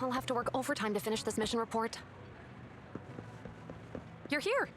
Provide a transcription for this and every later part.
I'll have to work overtime to finish this mission report. You're here!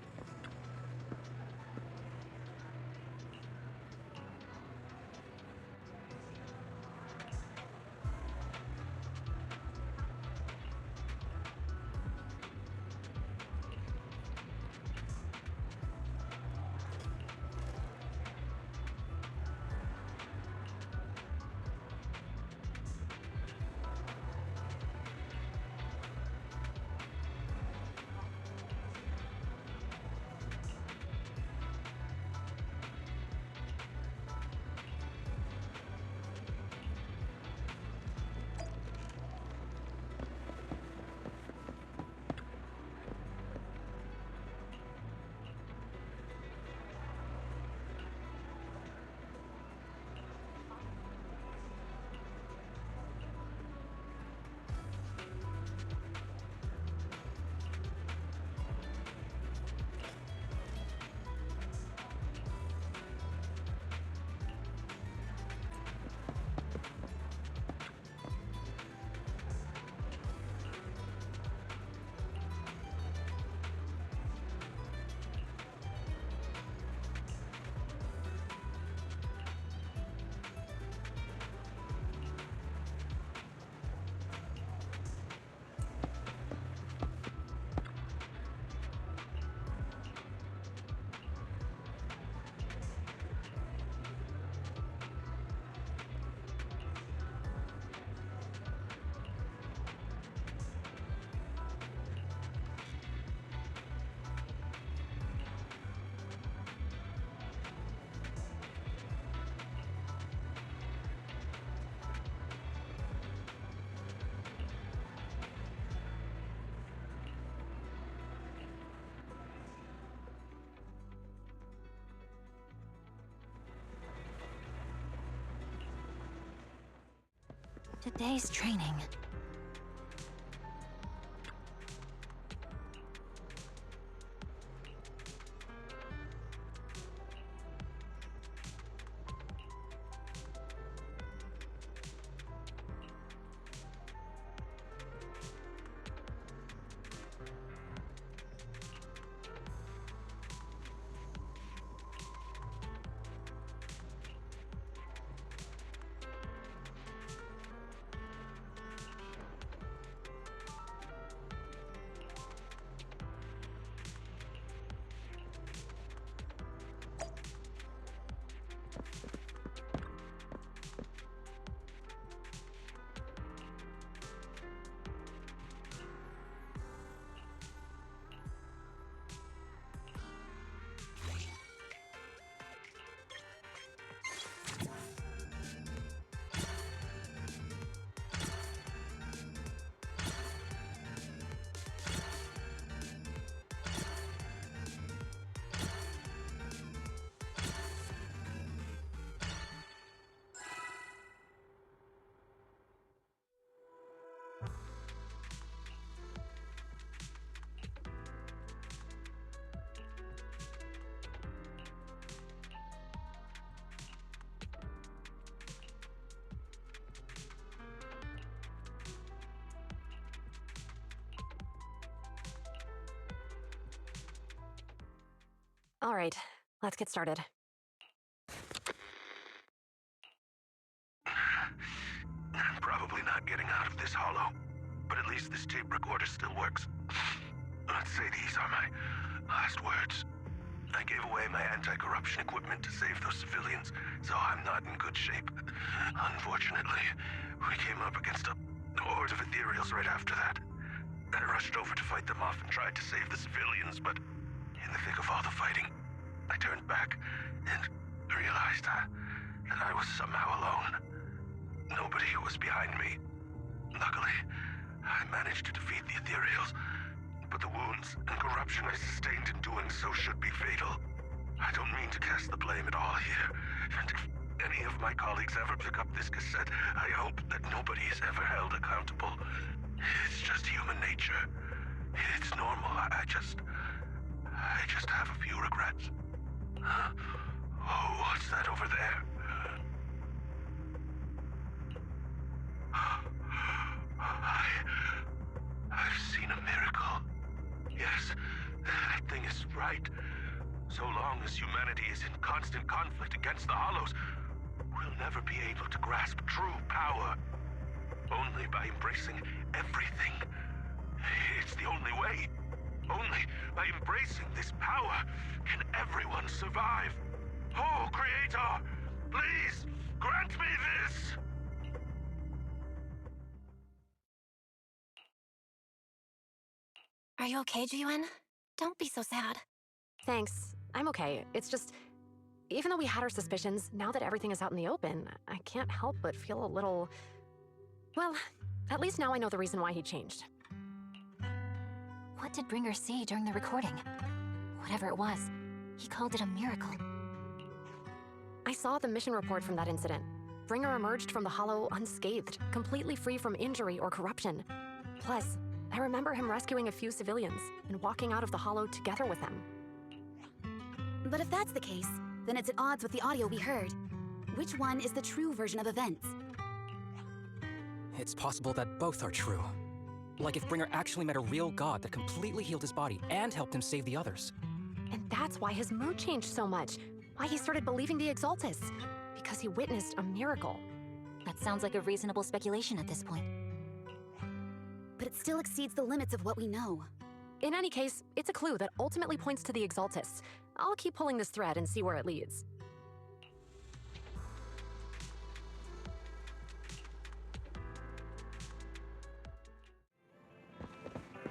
Today's training. All right, let's get started. I'm probably not getting out of this hollow, but at least this tape recorder still works. Let's say these are my last words. I gave away my anti-corruption equipment to save those civilians, so I'm not in good shape. Unfortunately, we came up against a horde of ethereals right after that. I rushed over to fight them off and tried to save the civilians, but in the thick of all the fighting, I turned back and realized that I was somehow alone. Nobody was behind me. Luckily, I managed to defeat the ethereals, but the wounds and corruption I sustained in doing so should be fatal. I don't mean to cast the blame at all here, and if any of my colleagues ever pick up this cassette, I hope that nobody is ever held accountable. It's just human nature. It's normal. I just have a few regrets. Oh, what's that over there? fight. So long as humanity is in constant conflict against the Hollows, we'll never be able to grasp true power. Only by embracing everything. It's the only way. Only by embracing this power can everyone survive. Oh, Creator, please grant me this! Are you okay, Ji-Yuen? Don't be so sad. Thanks. I'm okay. It's just, even though we had our suspicions, now that everything is out in the open, I can't help but feel a little... Well, at least now I know the reason why he changed. What did Bringer see during the recording? Whatever it was, he called it a miracle. I saw the mission report from that incident. Bringer emerged from the Hollow unscathed, completely free from injury or corruption. Plus, I remember him rescuing a few civilians and walking out of the Hollow together with them. But if that's the case, then it's at odds with the audio we heard. Which one is the true version of events? It's possible that both are true. Like if Bringer actually met a real god that completely healed his body and helped him save the others. And that's why his mood changed so much. Why he started believing the Exaltus. Because he witnessed a miracle. That sounds like a reasonable speculation at this point. But it still exceeds the limits of what we know. In any case, it's a clue that ultimately points to the Exaltus. I'll keep pulling this thread and see where it leads.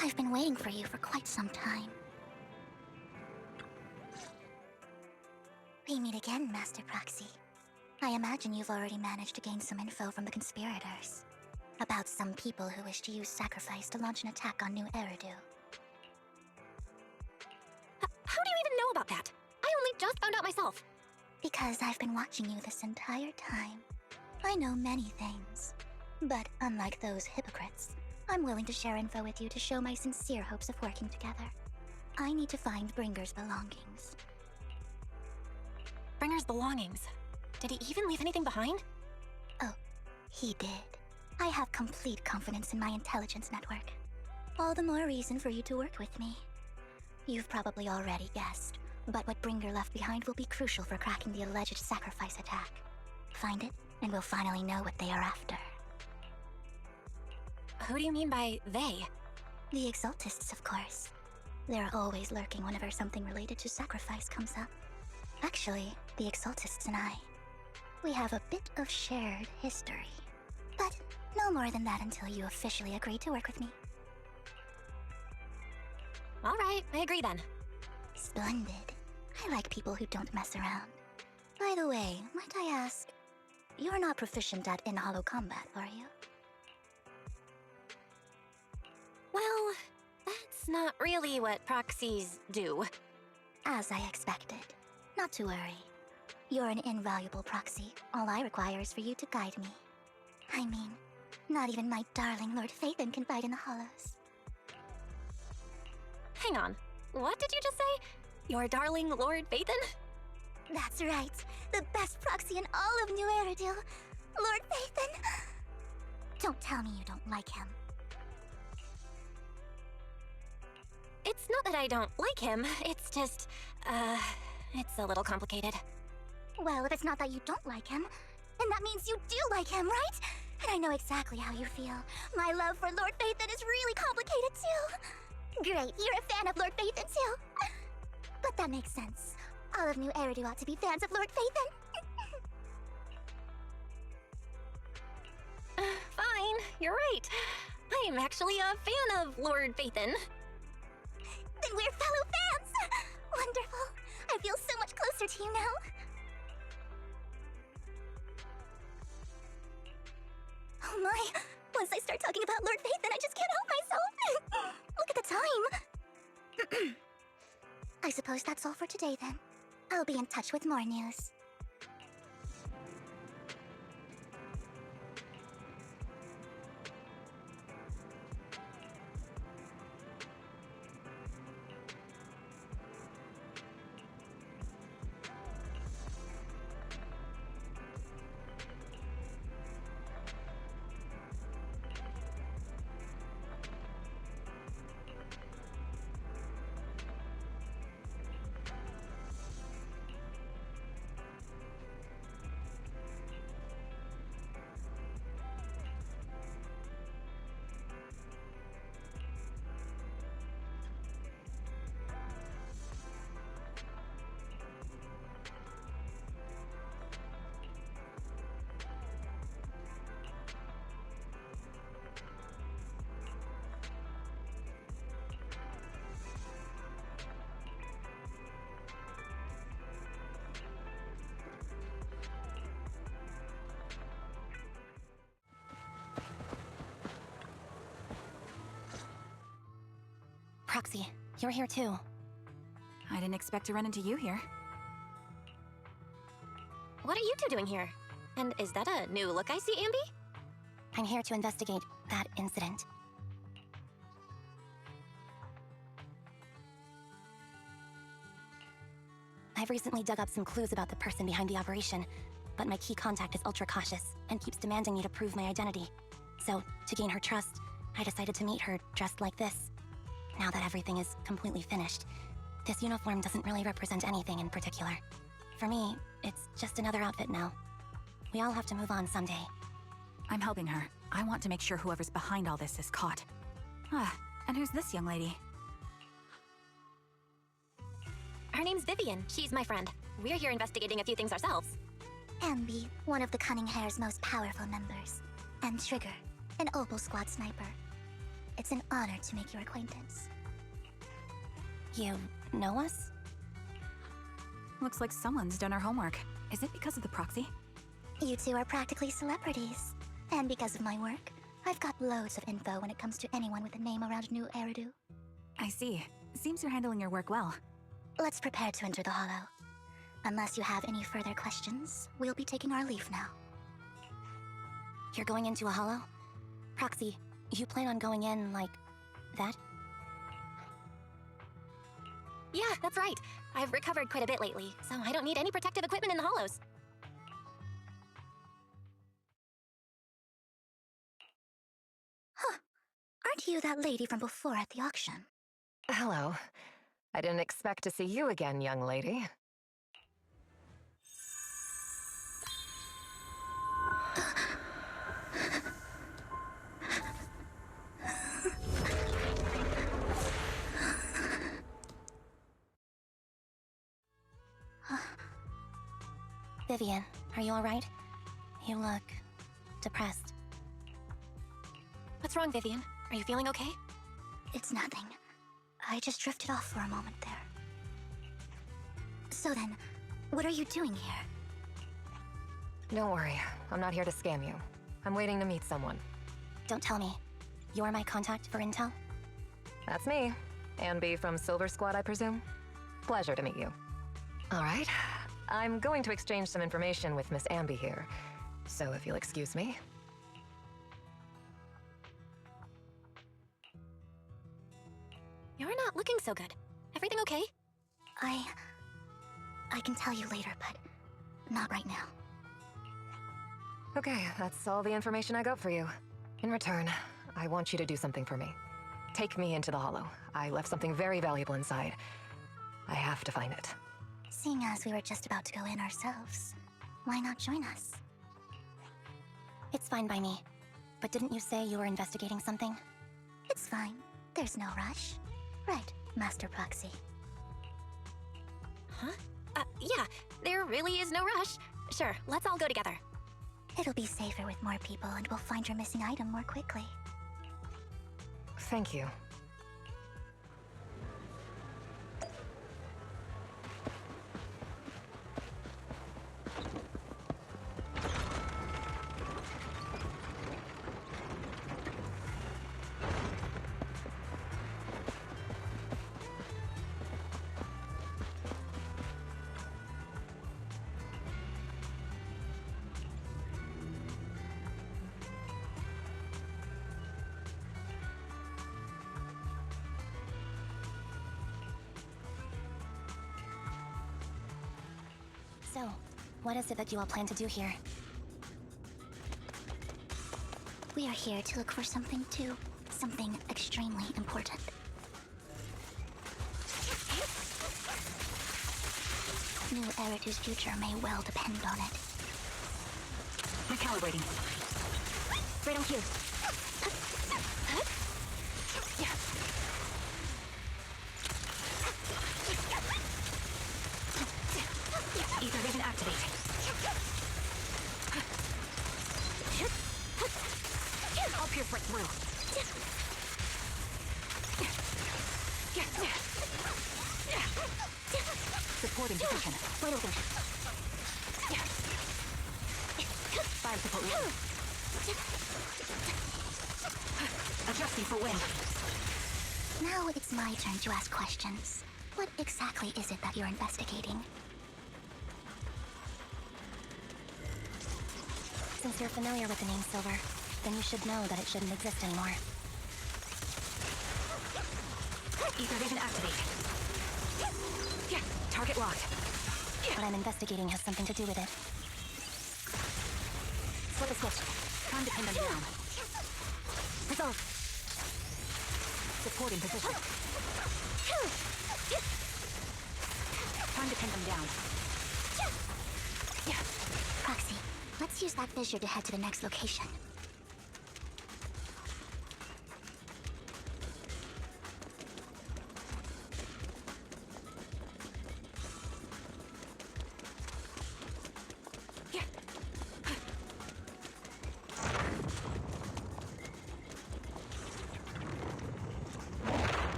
I've been waiting for you for quite some time. We meet again, Master Proxy. I imagine you've already managed to gain some info from the conspirators. About some people who wish to use sacrifice to launch an attack on New Eridu. How do you even know about that? I only just found out myself. Because I've been watching you this entire time. I know many things. But unlike those hypocrites, I'm willing to share info with you to show my sincere hopes of working together. I need to find Bringer's belongings. Bringer's belongings? Did he even leave anything behind? Oh, he did. I have complete confidence in my intelligence network. All the more reason for you to work with me. You've probably already guessed, but what Bringer left behind will be crucial for cracking the alleged sacrifice attack. Find it, and we'll finally know what they are after. Who do you mean by they? The Exaltists, of course. They're always lurking whenever something related to sacrifice comes up. Actually, the Exaltists and I, we have a bit of shared history. But no more than that until you officially agree to work with me. All right, I agree then. Splendid. I like people who don't mess around. By the way, might I ask, you're not proficient at in-hollow combat, are you? Well, that's not really what proxies do. As I expected. Not to worry. You're an invaluable proxy. All I require is for you to guide me. I mean, not even my darling Lord Phaethon can fight in the Hollows. Hang on. What did you just say? Your darling Lord Phaethon? That's right. The best proxy in all of New Eridu. Lord Phaethon. Don't tell me you don't like him. It's not that I don't like him. It's just, it's a little complicated. Well, if it's not that you don't like him, then that means you do like him, right? And I know exactly how you feel. My love for Lord Phaethon is really complicated too. Great, you're a fan of Lord Phaethon too. But that makes sense. All of New Eridu ought to be fans of Lord Phaethon. Fine, you're right. I'm actually a fan of Lord Phaethon. Then we're fellow fans! Wonderful. I feel so much closer to you now. Oh my! Once I start talking about Lord Phaethon, I just can't help myself! Look at the time! I suppose that's all for today then. I'll be in touch with more news. Proxy, you're here too. I didn't expect to run into you here. What are you two doing here? And is that a new look I see, Ambi? I'm here to investigate that incident. I've recently dug up some clues about the person behind the operation, but my key contact is ultra cautious and keeps demanding me to prove my identity. So, to gain her trust, I decided to meet her dressed like this. Now that everything is completely finished, this uniform doesn't really represent anything in particular. For me, it's just another outfit now. We all have to move on someday. I'm helping her. I want to make sure whoever's behind all this is caught. And who's this young lady? Her name's Vivian. She's my friend. We're here investigating a few things ourselves. Ambi, one of the Cunning Hair's most powerful members. And Trigger, an Opal Squad sniper. It's an honor to make your acquaintance. You know us? Looks like someone's done our homework. Is it because of the proxy? You two are practically celebrities. And because of my work, I've got loads of info when it comes to anyone with a name around New Eridu. I see. Seems you're handling your work well. Let's prepare to enter the Hollow. Unless you have any further questions, we'll be taking our leave now. You're going into a Hollow? Proxy, you plan on going in like that? Yeah, that's right. I've recovered quite a bit lately, so I don't need any protective equipment in the hollows. Huh. Aren't you that lady from before at the auction? Hello. I didn't expect to see you again, young lady. Vivian, are you alright? You look depressed. What's wrong, Vivian? Are you feeling okay? It's nothing. I just drifted off for a moment there. So then, what are you doing here? Don't worry, I'm not here to scam you. I'm waiting to meet someone. Don't tell me. You're my contact for intel? That's me. Ambi from Silver Squad, I presume? Pleasure to meet you. All right. I'm going to exchange some information with Miss Ambi here, so if you'll excuse me. You're not looking so good. Everything okay? I can tell you later, but not right now. Okay, that's all the information I got for you. In return, I want you to do something for me. Take me into the Hollow. I left something very valuable inside. I have to find it. Seeing as we were just about to go in ourselves, why not join us? It's fine by me. But didn't you say you were investigating something? It's fine. There's no rush. Right, Master Proxy. Huh? Yeah, there really is no rush. Sure, let's all go together. It'll be safer with more people and we'll find your missing item more quickly. Thank you. So, what is it that you all plan to do here? We are here to look for something too. Something extremely important. New Eridu's future may well depend on it. Recalibrating. Right on cue. Ether vision activate. I'll pierce right through. Supporting position. Right over. Fire support ready. Adjusting for wind. Now it's my turn to ask questions. What exactly is it that you're investigating? Since you're familiar with the name Silver, then you should know that it shouldn't exist anymore. Ether vision activate. Yeah, target locked. What I'm investigating has something to do with it. Flip a switch. Time to pin them down. Resolve. Supporting position. Time to pin them down. Yeah. Proxy, let's use that fissure to head to the next location.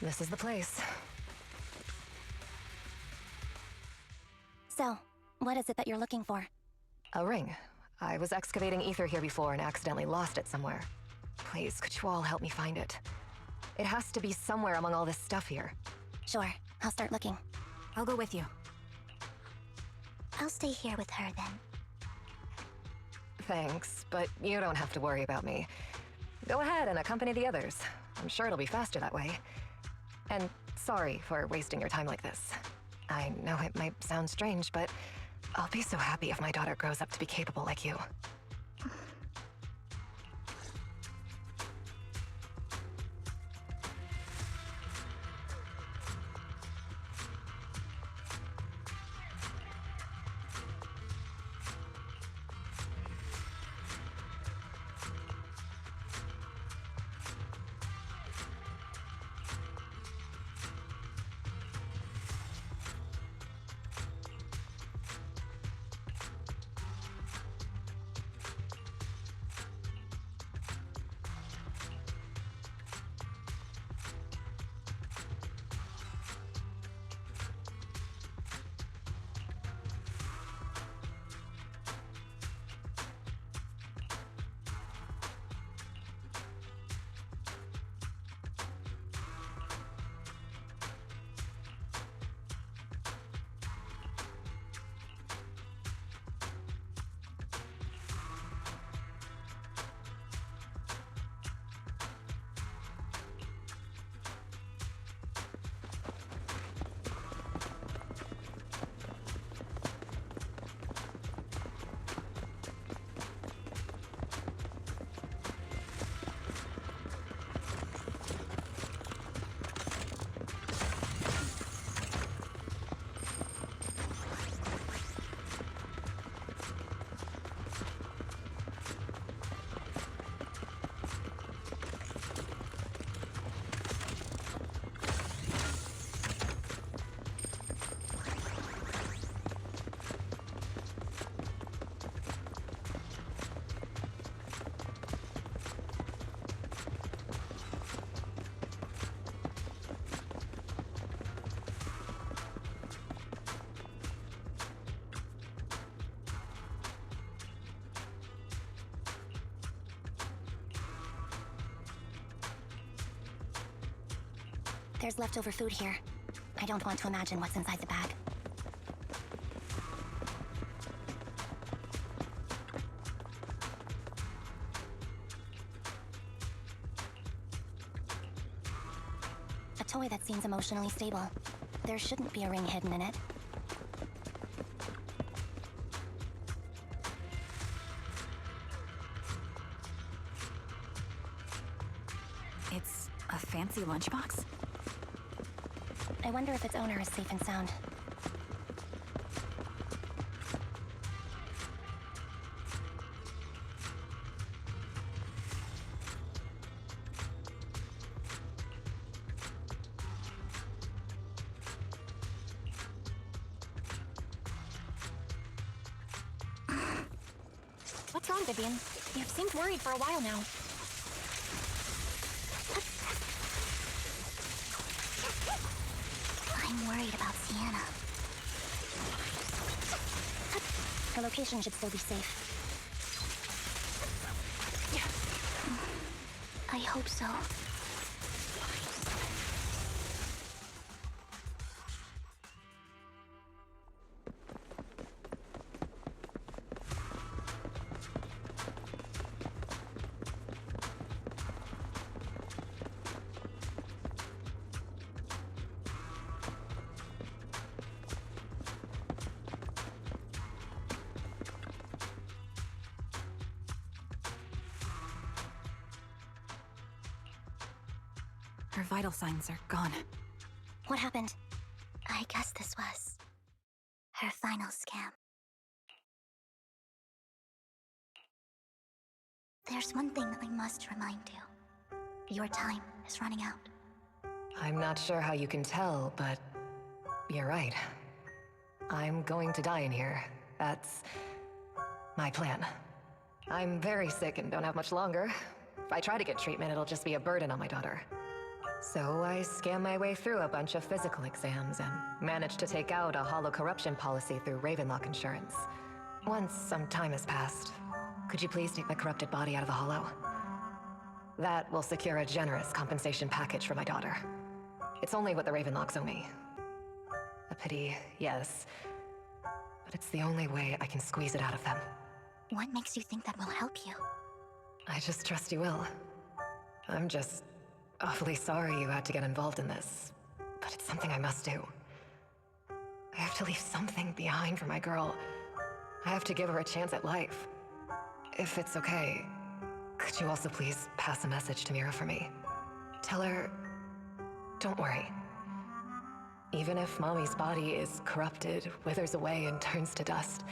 This is the place. So, what is it that you're looking for? A ring. I was excavating ether here before and accidentally lost it somewhere. Please, could you all help me find it? It has to be somewhere among all this stuff here. Sure, I'll start looking. I'll go with you. I'll stay here with her then. Thanks, but you don't have to worry about me. Go ahead and accompany the others. I'm sure it'll be faster that way. And sorry for wasting your time like this. I know it might sound strange, but I'll be so happy if my daughter grows up to be capable like you. There's leftover food here. I don't want to imagine what's inside the bag. A toy that seems emotionally stable. There shouldn't be a ring hidden in it. It's a fancy lunchbox? I wonder if its owner is safe and sound. What's wrong, Vivian? You've seemed worried for a while now. I'm worried about Sienna. Her location should still be safe. hope so. Her vital signs are gone. What happened? I guess this was her final scam. There's one thing that I must remind you. Your time is running out. I'm not sure how you can tell, but you're right. I'm going to die in here. That's my plan. I'm very sick and don't have much longer. If I try to get treatment, it'll just be a burden on my daughter. So I scam my way through a bunch of physical exams and managed to take out a hollow corruption policy through Ravenlock Insurance. Once some time has passed, could you please take my corrupted body out of the hollow? That will secure a generous compensation package for my daughter. It's only what the Ravenlocks owe me. A pity, yes, but it's the only way I can squeeze it out of them. What makes you think that will help you? I just trust you will. I'm just awfully sorry you had to get involved in this, but it's something I must do. I have to leave something behind for my girl. I have to give her a chance at life. If it's okay, could you also please pass a message to Mira for me? Tell her, don't worry. Even if Mommy's body is corrupted, withers away, and turns to dust,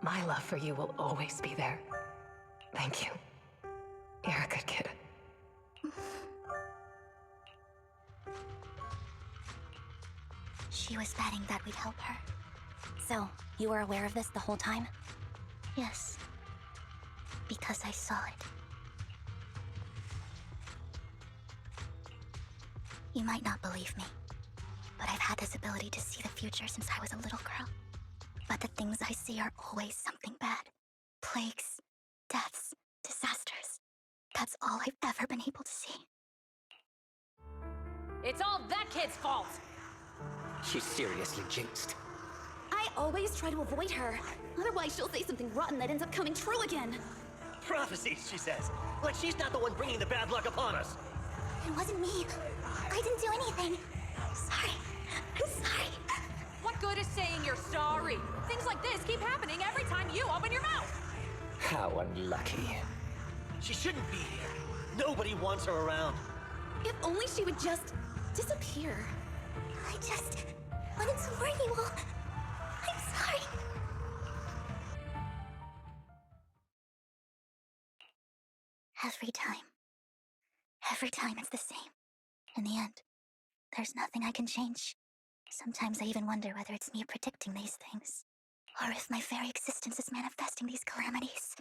my love for you will always be there. Thank you. You're a good kid. She was betting that we'd help her. So, you were aware of this the whole time? Yes. Because I saw it. You might not believe me, but I've had this ability to see the future since I was a little girl. But the things I see are always something bad. Plagues, deaths, disasters. That's all I've ever been able to see. It's all that kid's fault! She's seriously jinxed. I always try to avoid her. Otherwise, she'll say something rotten that ends up coming true again. Prophecies, she says. Like she's not the one bringing the bad luck upon us. It wasn't me. I didn't do anything. Sorry. I'm sorry. What good is saying you're sorry? Things like this keep happening every time you open your mouth! How unlucky. She shouldn't be here. Nobody wants her around. If only she would just disappear. I just wanted to warn you all. I'm sorry. Every time it's the same. In the end, there's nothing I can change. Sometimes I even wonder whether it's me predicting these things, or if my very existence is manifesting these calamities.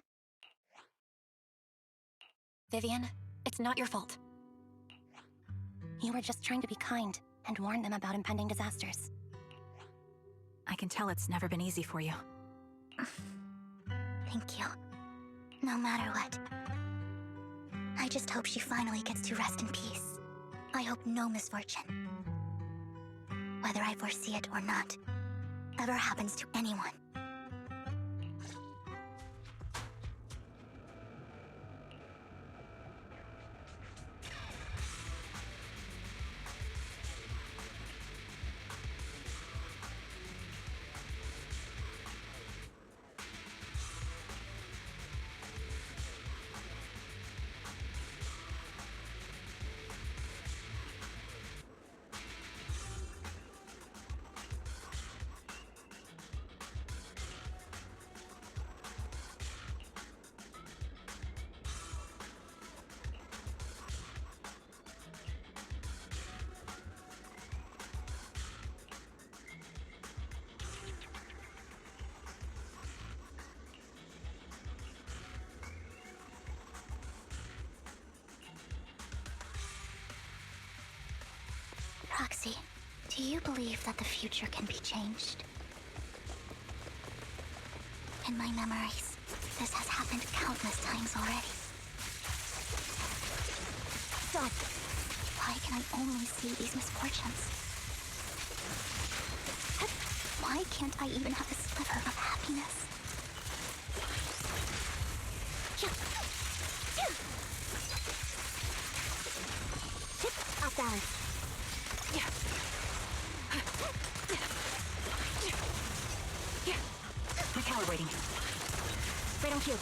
Vivian, it's not your fault. You were just trying to be kind and warn them about impending disasters. I can tell it's never been easy for you. Thank you. No matter what. I just hope she finally gets to rest in peace. I hope no misfortune, whether I foresee it or not, ever happens to anyone. Roxy, do you believe that the future can be changed? In my memories, this has happened countless times already. shot! Why can I only see these misfortunes? Why can't I even have a sliver of happiness? Off balance. Recalibrating. Right on cue.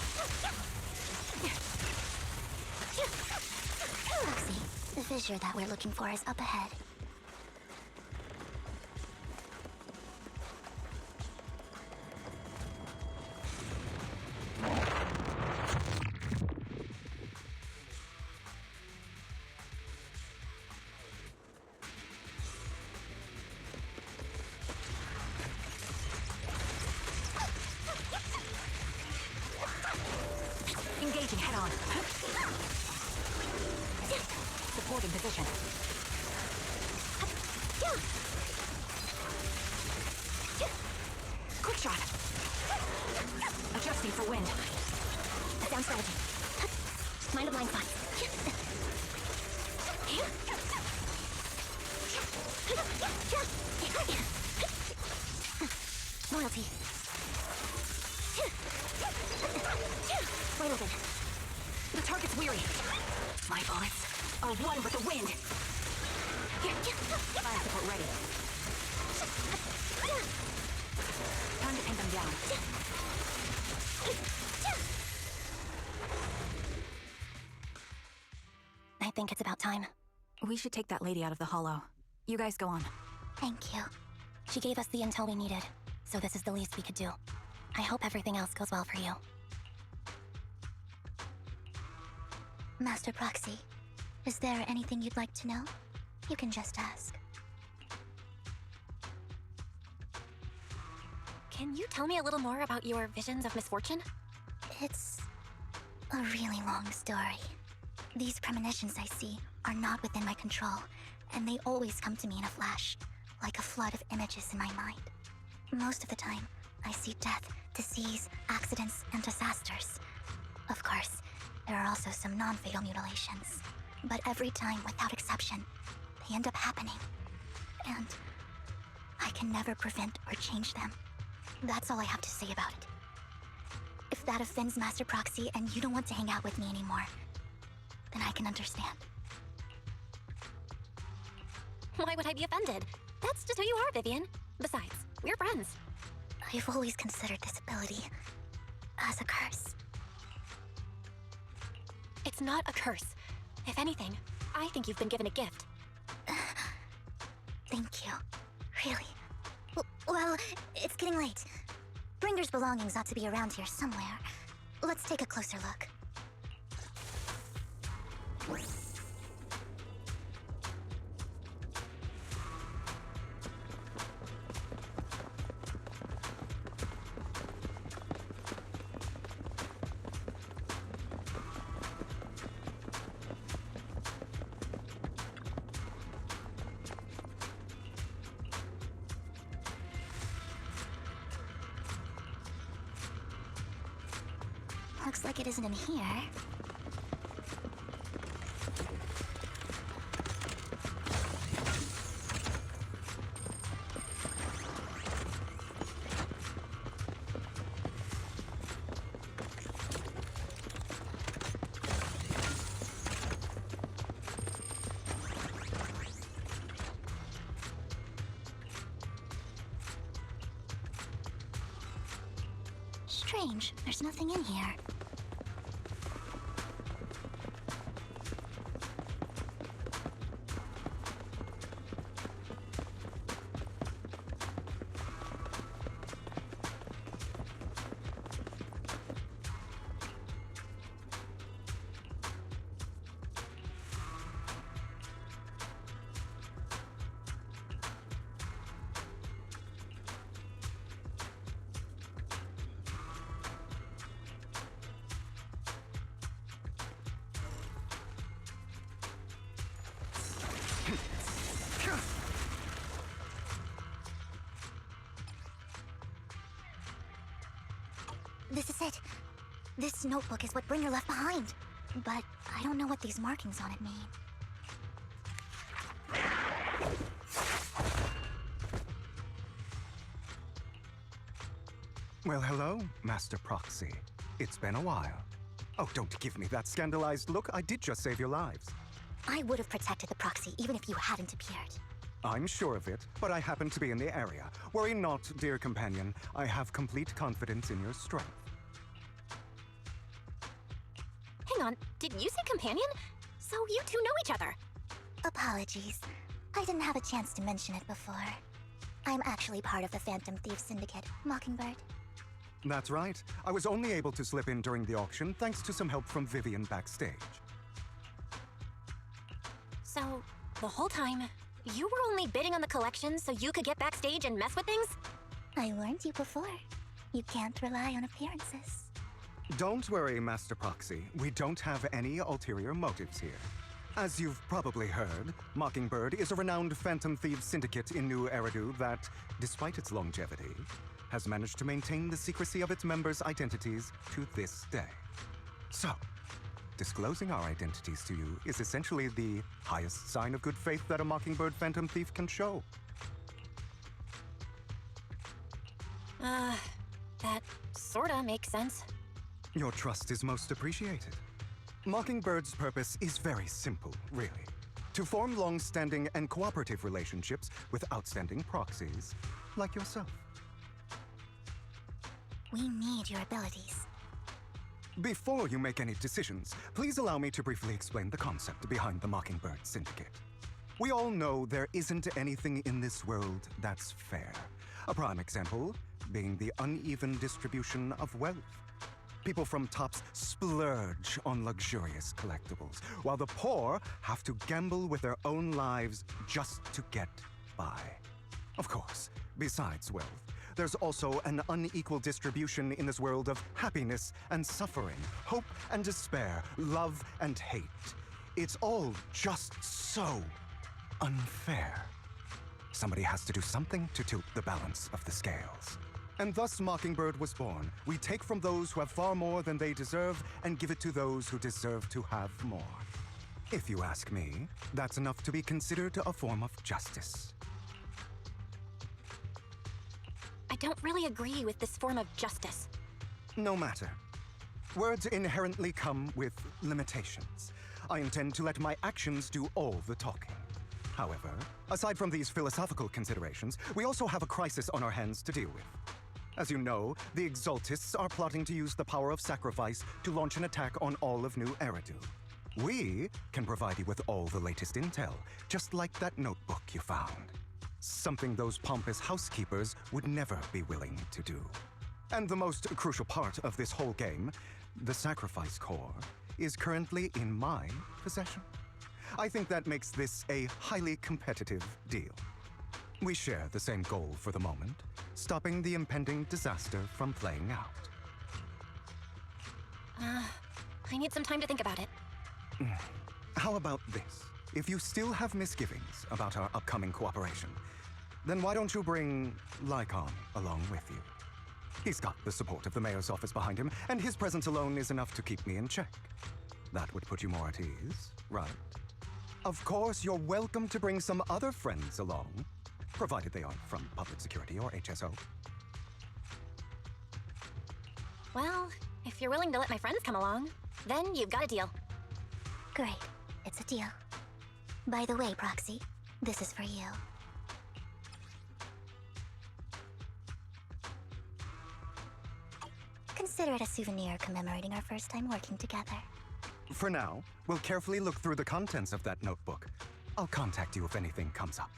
Roxy, the fissure that we're looking for is up ahead. Engaging head on. Supporting position. Quick shot. Adjusting for wind. Down strategy. Mind a blind spot. Loyalty. Wide open. The target's weary. My bullets are one with the wind. Fire support ready. Time to pin them down. I think it's about time. We should take that lady out of the hollow. You guys go on. Thank you. She gave us the intel we needed, so this is the least we could do. I hope everything else goes well for you. Master Proxy, is there anything you'd like to know? You can just ask. Can you tell me a little more about your visions of misfortune? It's a really long story. These premonitions I see are not within my control, and they always come to me in a flash, like a flood of images in my mind. Most of the time, I see death, disease, accidents, and disasters. Of course, there are also some non-fatal mutilations. But every time, without exception, they end up happening. And I can never prevent or change them. That's all I have to say about it. If that offends Master Proxy and you don't want to hang out with me anymore, then I can understand. Why would I be offended? That's just who you are, Vivian. Besides, we're friends. I've always considered this ability as a curse. It's not a curse. If anything, I think you've been given a gift. Thank you. Really. Well, it's getting late. Bringer's belongings ought to be around here somewhere. Let's take a closer look. Looks like it isn't in here. Strange, there's nothing in here. This is it. This notebook is what Bringer left behind. But I don't know what these markings on it mean. Well, hello, Master Proxy. It's been a while. Oh, don't give me that scandalized look. I did just save your lives. I would have protected the proxy even if you hadn't appeared. I'm sure of it, but I happen to be in the area. Worry not, dear companion. I have complete confidence in your strength. Hang on, did you say companion? So you two know each other? Apologies. I didn't have a chance to mention it before. I'm actually part of the Phantom Thief Syndicate, Mockingbird. That's right. I was only able to slip in during the auction thanks to some help from Vivian backstage. So, the whole time, you were only bidding on the collection so you could get backstage and mess with things? I warned you before. You can't rely on appearances. Don't worry, Master Proxy. We don't have any ulterior motives here. As you've probably heard, Mockingbird is a renowned Phantom Thieves syndicate in New Eridu that, despite its longevity, has managed to maintain the secrecy of its members' identities to this day. So, disclosing our identities to you is essentially the highest sign of good faith that a Mockingbird Phantom Thief can show. That sorta makes sense. Your trust is most appreciated. Mockingbird's purpose is very simple, really. To form long-standing and cooperative relationships with outstanding proxies, like yourself. We need your abilities. Before you make any decisions, please allow me to briefly explain the concept behind the Mockingbird Syndicate. We all know there isn't anything in this world that's fair. A prime example being the uneven distribution of wealth. People from tops splurge on luxurious collectibles, while the poor have to gamble with their own lives just to get by. Of course, besides wealth, there's also an unequal distribution in this world of happiness and suffering, hope and despair, love and hate. It's all just so unfair. Somebody has to do something to tilt the balance of the scales. And thus Mockingbird was born. We take from those who have far more than they deserve and give it to those who deserve to have more. If you ask me, that's enough to be considered a form of justice. I don't really agree with this form of justice. No matter. Words inherently come with limitations. I intend to let my actions do all the talking. However, aside from these philosophical considerations, we also have a crisis on our hands to deal with. As you know, the Exaltists are plotting to use the power of sacrifice to launch an attack on all of New Eridu. We can provide you with all the latest intel, just like that notebook you found. Something those pompous housekeepers would never be willing to do. And the most crucial part of this whole game, the sacrifice core, is currently in my possession. I think that makes this a highly competitive deal. We share the same goal for the moment, stopping the impending disaster from playing out. I need some time to think about it. How about this? If you still have misgivings about our upcoming cooperation, then why don't you bring Lycon along with you? He's got the support of the mayor's office behind him, and his presence alone is enough to keep me in check. That would put you more at ease, right? Of course, you're welcome to bring some other friends along, provided they aren't from public security or HSO. Well, if you're willing to let my friends come along, then you've got a deal. Great. It's a deal. By the way, Proxy, this is for you. Consider it a souvenir commemorating our first time working together. For now, we'll carefully look through the contents of that notebook. I'll contact you if anything comes up.